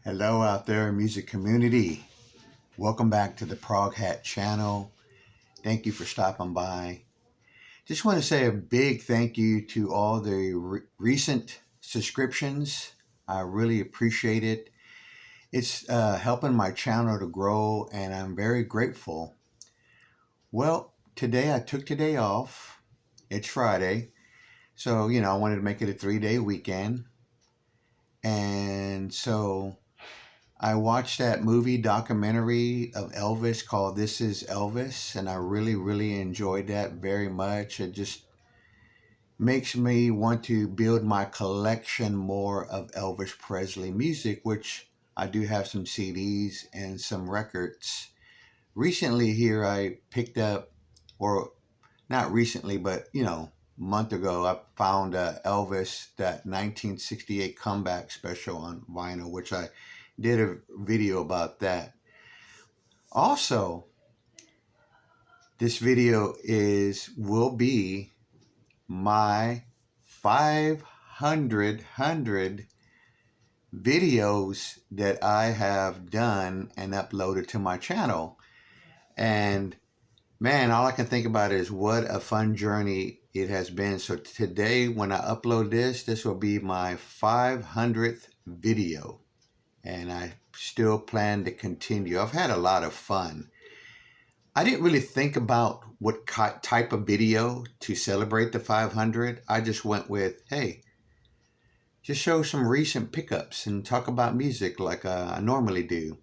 Hello out there, music community. Welcome back to the Prog Hat channel. Thank you for stopping by. Just want to say a big thank you to all the recent subscriptions. I really appreciate it. It's helping my channel to grow, and I'm very grateful. Well, today I took today off. It's Friday, so I wanted to make it a 3-day weekend, and so I watched that movie documentary of Elvis called This Is Elvis, and I really, really enjoyed that very much. It just makes me want to build my collection more of Elvis Presley music, which I do have some CDs and some records. Recently, here I picked up, or not recently, but a month ago, I found Elvis, that 1968 comeback special on vinyl, which I did a video about that. Also, this video will be my 500 videos that I have done and uploaded to my channel. And man, all I can think about is what a fun journey it has been. So today, when I upload this will be my 500th video. And I still plan to continue. I've had a lot of fun. I didn't really think about what type of video to celebrate the 500. I just went with, hey, just show some recent pickups and talk about music like I normally do.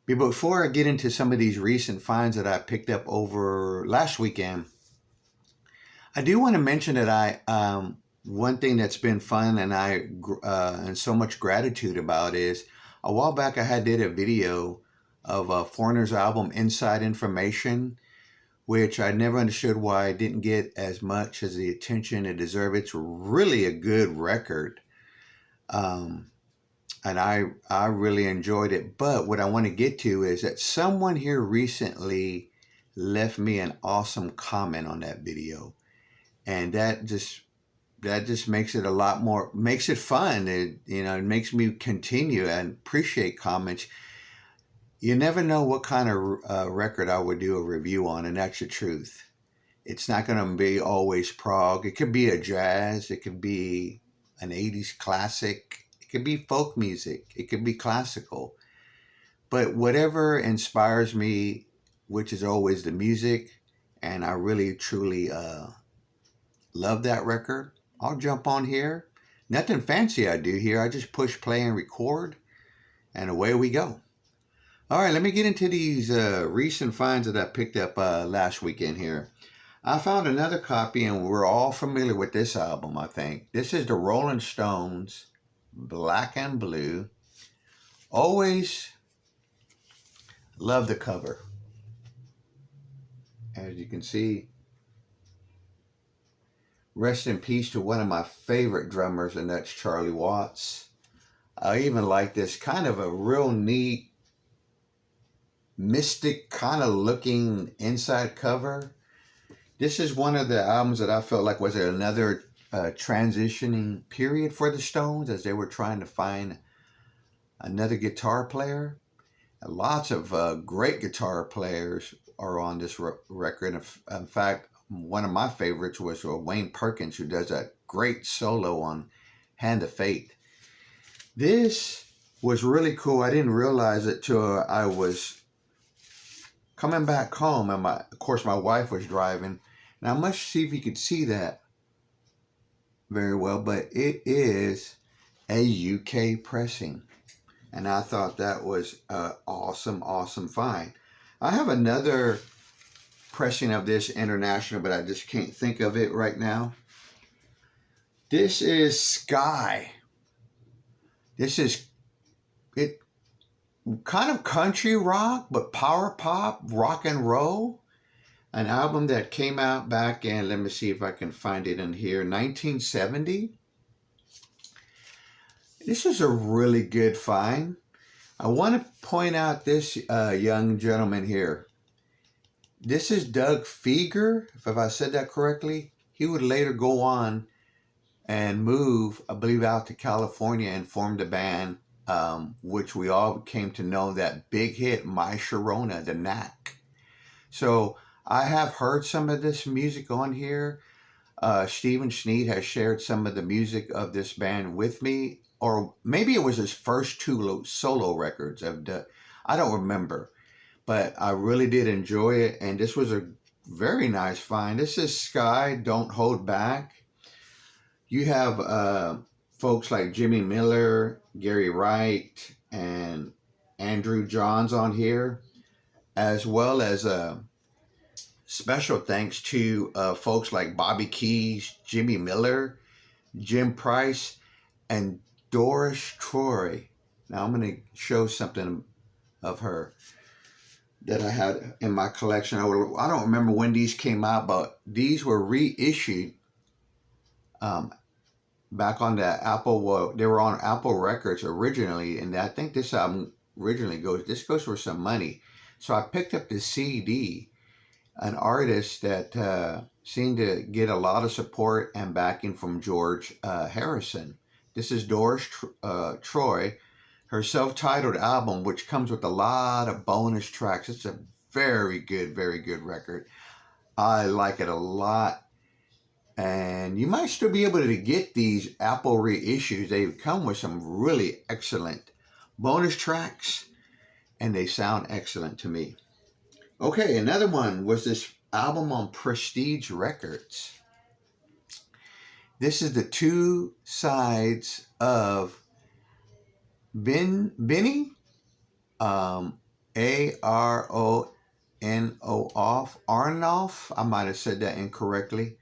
But before I get into some of these recent finds that I picked up over last weekend, I do want to mention that one thing that's been fun and so much gratitude about is a while back I did a video of Foreigner's album Inside Information, which I never understood why I didn't get as much as the attention it deserved. It's really a good record, and I really enjoyed it. But what I want to get to is that someone here recently left me an awesome comment on that video, and that just makes it a lot more, makes it fun. It makes me continue and appreciate comments. You never know what kind of record I would do a review on, and that's the truth. It's not going to be always prog. It could be a jazz. It could be an 80s classic. It could be folk music. It could be classical. But whatever inspires me, which is always the music, and I really, truly love that record, I'll jump on here. Nothing fancy I do here. I just push play and record, and away we go. All right, let me get into these recent finds that I picked up last weekend here. I found another copy, and we're all familiar with this album, I think. This is the Rolling Stones, Black and Blue. Always love the cover. As you can see, rest in peace to one of my favorite drummers, and that's Charlie Watts. I even like this kind of a real neat, mystic kind of looking inside cover. This is one of the albums that I felt like was another transitioning period for the Stones as they were trying to find another guitar player. Lots of great guitar players are on this record. In fact, one of my favorites was Wayne Perkins, who does that great solo on Hand of Fate. This was really cool. I didn't realize it till I was coming back home, and of course my wife was driving. Now I must see if you could see that very well, but it is a UK pressing, and I thought that was an awesome find. I have another pressing of this international, but I just can't think of it right now. This is Sky. This is it, kind of country rock, but power pop, rock and roll. An album that came out back in, let me see if I can find it in here, 1970. This is a really good find. I want to point out this young gentleman here. This is Doug Fieger, if I said that correctly. He would later go on and move, I believe, out to California and form the band which we all came to know that big hit, My Sharona, the Knack. So I have heard some of this music on here. Stephen Sneed has shared some of the music of this band with me, or maybe it was his first two solo records of the, I don't remember, but I really did enjoy it, and this was a very nice find. This is Sky, Don't Hold Back. You have folks like Jimmy Miller, Gary Wright, and Andrew Johns on here, as well as special thanks to folks like Bobby Keys, Jimmy Miller, Jim Price, and Doris Troy. Now I'm going to show something of her that I had in my collection. I don't remember when these came out, but these were reissued back on the Apple. Well, they were on Apple Records originally, and I think this album originally goes for some money. So I picked up the CD. An artist that seemed to get a lot of support and backing from George Harrison. This is Doris Troy, her self-titled album, which comes with a lot of bonus tracks. It's a very good record. I like it a lot. And you might still be able to get these Apple reissues. They come with some really excellent bonus tracks, and they sound excellent to me. Okay, another one was this album on Prestige Records. This is the two sides of Benny, Aronoff. I might have said that incorrectly,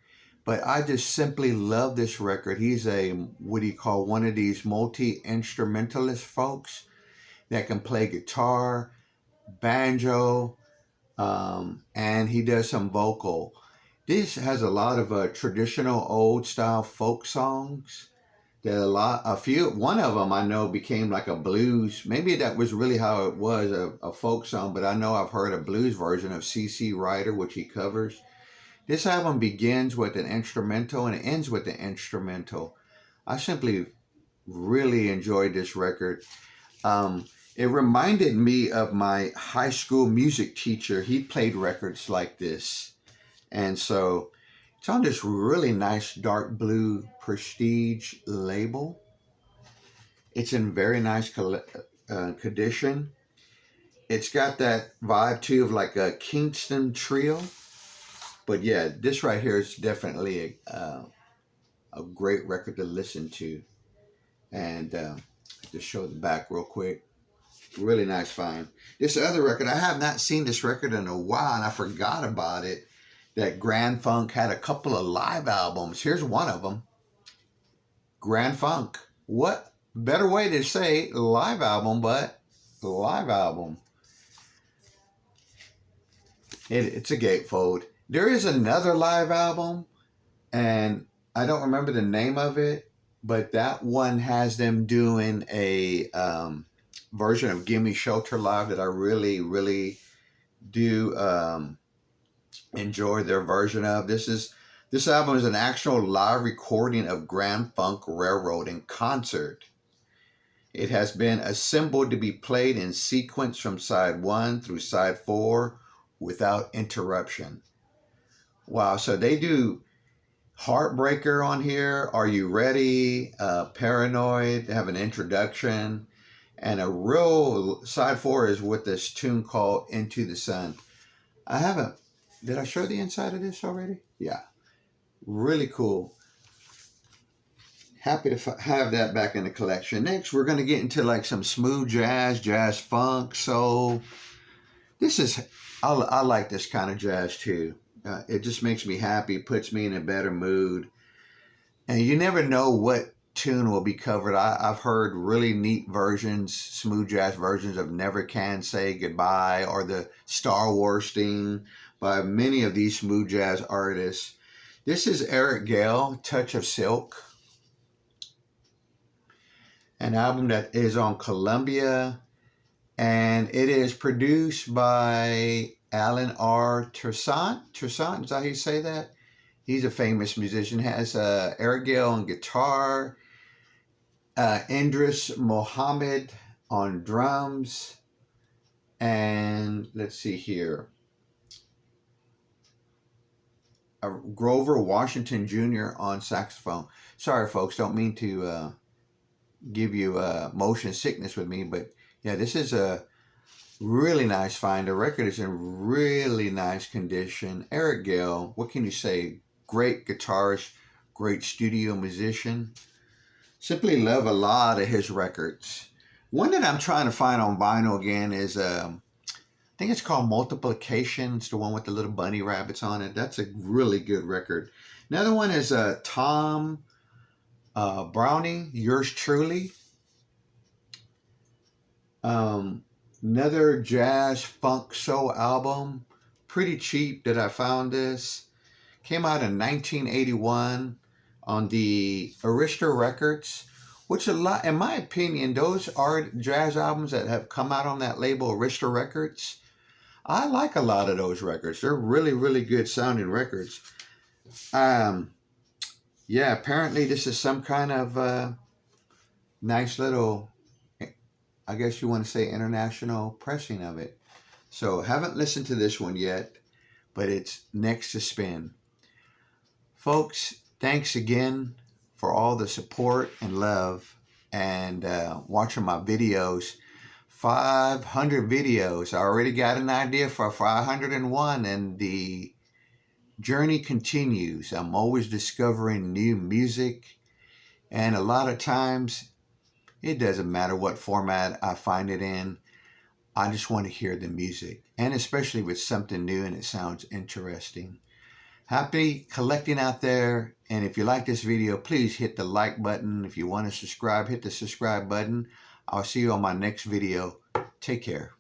but I just simply love this record. He's one of these multi-instrumentalist folks that can play guitar, banjo, and he does some vocal. This has a lot of traditional old style folk songs. One of them I know became like a blues. Maybe that was really how it was, a folk song, but I know I've heard a blues version of C.C. Ryder, which he covers. This album begins with an instrumental and it ends with an instrumental. I simply really enjoyed this record. It reminded me of my high school music teacher. He played records like this. And so it's on this really nice dark blue Prestige label. It's in very nice condition. It's got that vibe too of like a Kingston Trio. But yeah, this right here is definitely a great record to listen to. And just show the back real quick. Really nice find. This other record, I have not seen this record in a while, and I forgot about it. That Grand Funk had a couple of live albums. Here's one of them. Grand Funk. What better way to say live album, but live album. It's a gatefold. There is another live album, and I don't remember the name of it, but that one has them doing a version of Gimme Shelter live that I really do enjoy their version of. This album is an actual live recording of Grand Funk Railroad in concert. It has been assembled to be played in sequence from side 1 through side 4 without interruption. Wow, so they do Heartbreaker on here, Are You Ready, Paranoid, they have an introduction. And a real side 4 is with this tune called Into the Sun. Did I show the inside of this already? Yeah. Really cool. Happy to have that back in the collection. Next, we're going to get into like some smooth jazz funk, soul. I like this kind of jazz too. It just makes me happy, puts me in a better mood. And you never know what tune will be covered. I've heard really neat versions, smooth jazz versions of Never Can Say Goodbye or the Star Wars theme by many of these smooth jazz artists. This is Eric Gale, Touch of Silk, an album that is on Columbia, and it is produced by Alan R. Toussaint. Toussaint, is that how you say that? He's a famous musician. Has Eric Gale on guitar, Indris Mohammed on drums, and let's see here, Grover Washington Jr. on saxophone. Sorry, folks, don't mean to give you motion sickness with me, but yeah, this is a really nice find. The record is in really nice condition. Eric Gale, what can you say? Great guitarist, great studio musician. Simply love a lot of his records. One that I'm trying to find on vinyl again is, I think it's called Multiplication. It's the one with the little bunny rabbits on it. That's a really good record. Another one is Tom Browning, Yours Truly. Another jazz funk soul album, pretty cheap that I found this. Came out in 1981 on the Arista Records, which a lot, in my opinion, those are jazz albums that have come out on that label, Arista Records. I like a lot of those records. They're really, really good sounding records. Yeah, apparently this is some kind of nice little, I guess you want to say, international pressing of it. So haven't listened to this one yet, but it's next to spin. Folks, thanks again for all the support and love and watching my videos. 500 videos. I already got an idea for 501, and the journey continues. I'm always discovering new music, and a lot of times it doesn't matter what format I find it in. I just want to hear the music, and especially with something new and it sounds interesting. Happy collecting out there, and if you like this video, please hit the like button. If you want to subscribe, hit the subscribe button. I'll see you on my next video. Take care.